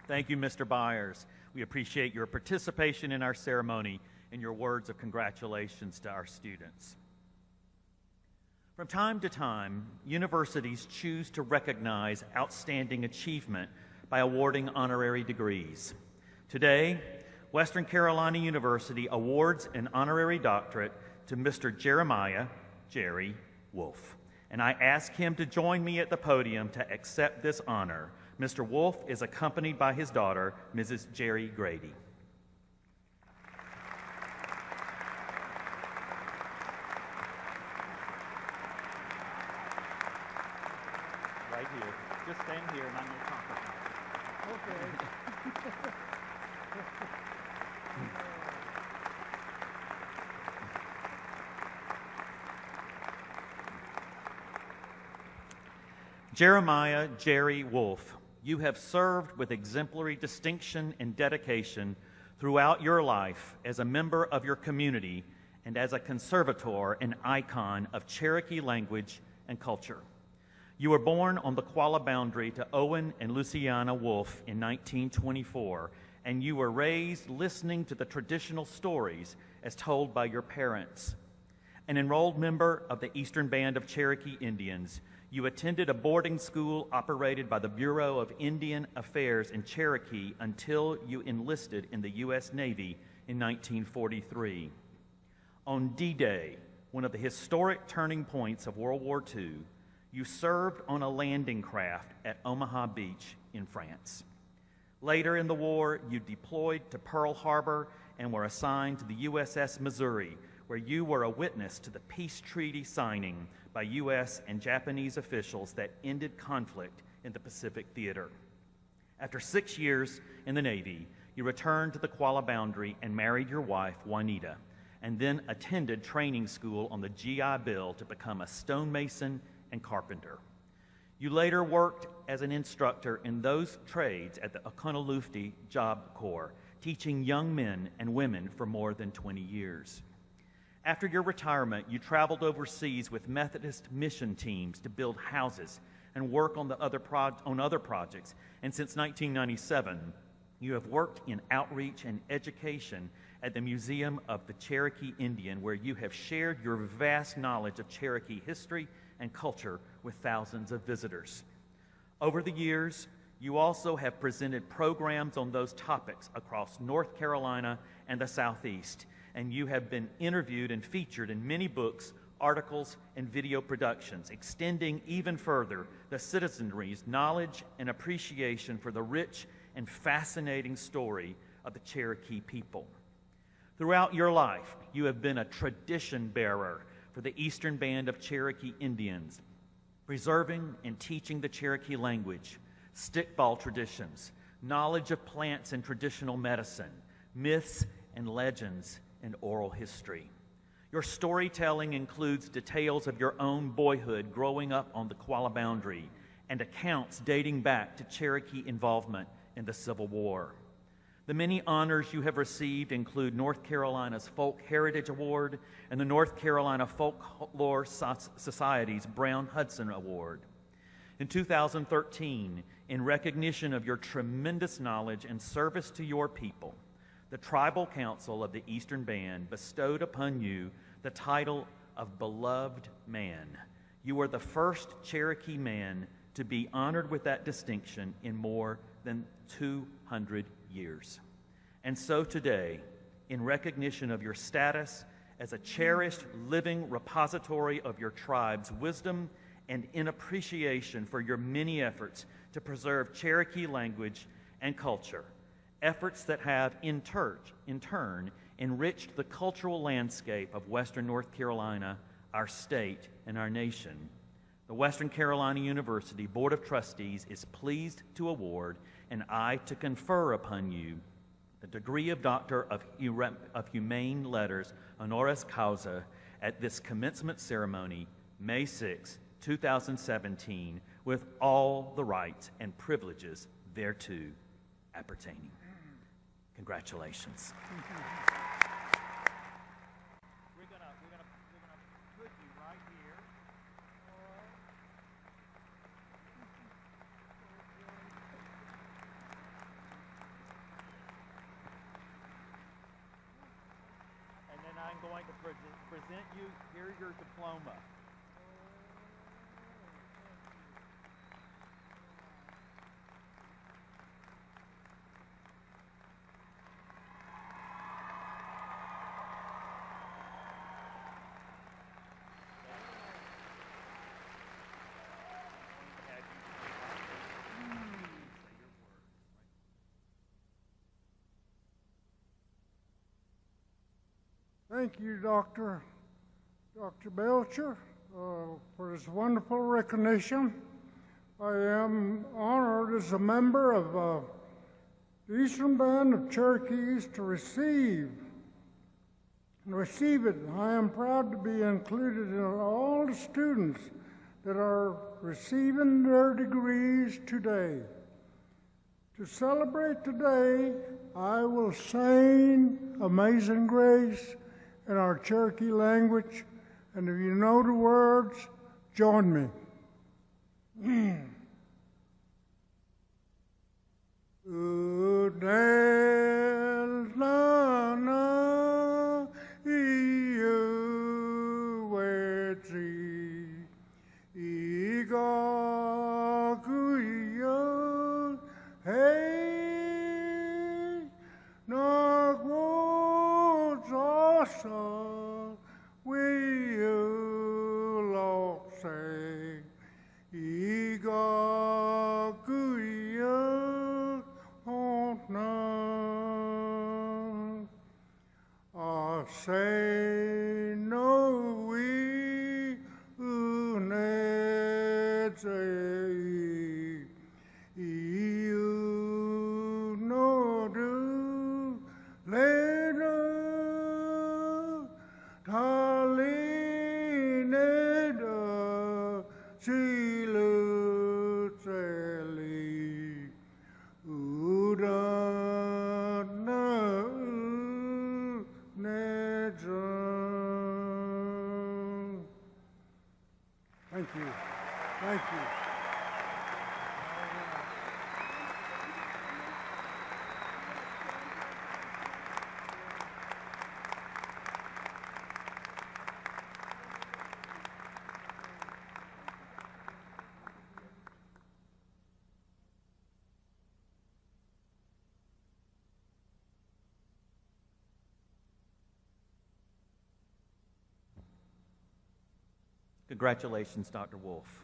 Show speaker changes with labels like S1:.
S1: Thank you, Mr. Byers. We appreciate your participation in our ceremony and your words of congratulations to our students. From time to time, universities choose to recognize outstanding achievement by awarding honorary degrees. Today, Western Carolina University awards an honorary doctorate to Mr. Jerry Wolfe, and I ask him to join me at the podium to accept this honor. Mr. Wolfe is accompanied by his daughter, Mrs. Jerry Grady. Right here. Just stand here and I'm going to talk about it.
S2: Okay.
S1: Jeremiah Jerry Wolfe, you have served with exemplary distinction and dedication throughout your life as a member of your community and as a conservator and icon of Cherokee language and culture. You were born on the Qualla boundary to Owen and Luciana Wolfe in 1924, and you were raised listening to the traditional stories as told by your parents. An enrolled member of the Eastern Band of Cherokee Indians, you attended a boarding school operated by the Bureau of Indian Affairs in Cherokee until you enlisted in the U.S. Navy in 1943. On D-Day, one of the historic turning points of World War II, you served on a landing craft at Omaha Beach in France. Later in the war, you deployed to Pearl Harbor and were assigned to the USS Missouri, where you were a witness to the peace treaty signing by U.S. and Japanese officials that ended conflict in the Pacific Theater. After 6 years in the Navy, you returned to the Qualla boundary and married your wife, Juanita, and then attended training school on the GI Bill to become a stonemason and carpenter. You later worked as an instructor in those trades at the Oconaluftee Job Corps, teaching young men and women for more than 20 years. After your retirement, you traveled overseas with Methodist mission teams to build houses and work on other projects. And since 1997, you have worked in outreach and education at the Museum of the Cherokee Indian, where you have shared your vast knowledge of Cherokee history and culture with thousands of visitors. Over the years, you also have presented programs on those topics across North Carolina and the Southeast, and you have been interviewed and featured in many books, articles, and video productions, extending even further the citizenry's knowledge and appreciation for the rich and fascinating story of the Cherokee people. Throughout your life, you have been a tradition bearer for the Eastern Band of Cherokee Indians, preserving and teaching the Cherokee language, stickball traditions, knowledge of plants and traditional medicine, myths and legends, and oral history. Your storytelling includes details of your own boyhood growing up on the Qualla boundary and accounts dating back to Cherokee involvement in the Civil War. The many honors you have received include North Carolina's Folk Heritage Award and the North Carolina Folklore Society's Brown Hudson Award. In 2013, in recognition of your tremendous knowledge and service to your people, the Tribal Council of the Eastern Band bestowed upon you the title of Beloved Man. You are the first Cherokee man to be honored with that distinction in more than 200 years. And so today, in recognition of your status as a cherished living repository of your tribe's wisdom and in appreciation for your many efforts to preserve Cherokee language and culture, efforts that have in turn enriched the cultural landscape of Western North Carolina, our state, and our nation, the Western Carolina University Board of Trustees is pleased to award and I to confer upon you the degree of Doctor of Humane Letters honoris causa at this commencement ceremony, May 6, 2017, with all the rights and privileges thereto appertaining. Congratulations. We're gonna put you right here. going to present you here your diploma.
S2: Thank you, Dr. Belcher, for this wonderful recognition. I am honored as a member of the Eastern Band of Cherokees to receive it. I am proud to be included in all the students that are receiving their degrees today. To celebrate today, I will sing Amazing Grace in our Cherokee language, and if you know the words, join me. Udel na na iu wetsi iga kuya hey na wo zasa we lo say iga kuya I say no we unetse you no do later taline da silu teli uda Thank you. Thank you.
S1: Congratulations, Dr. Wolfe.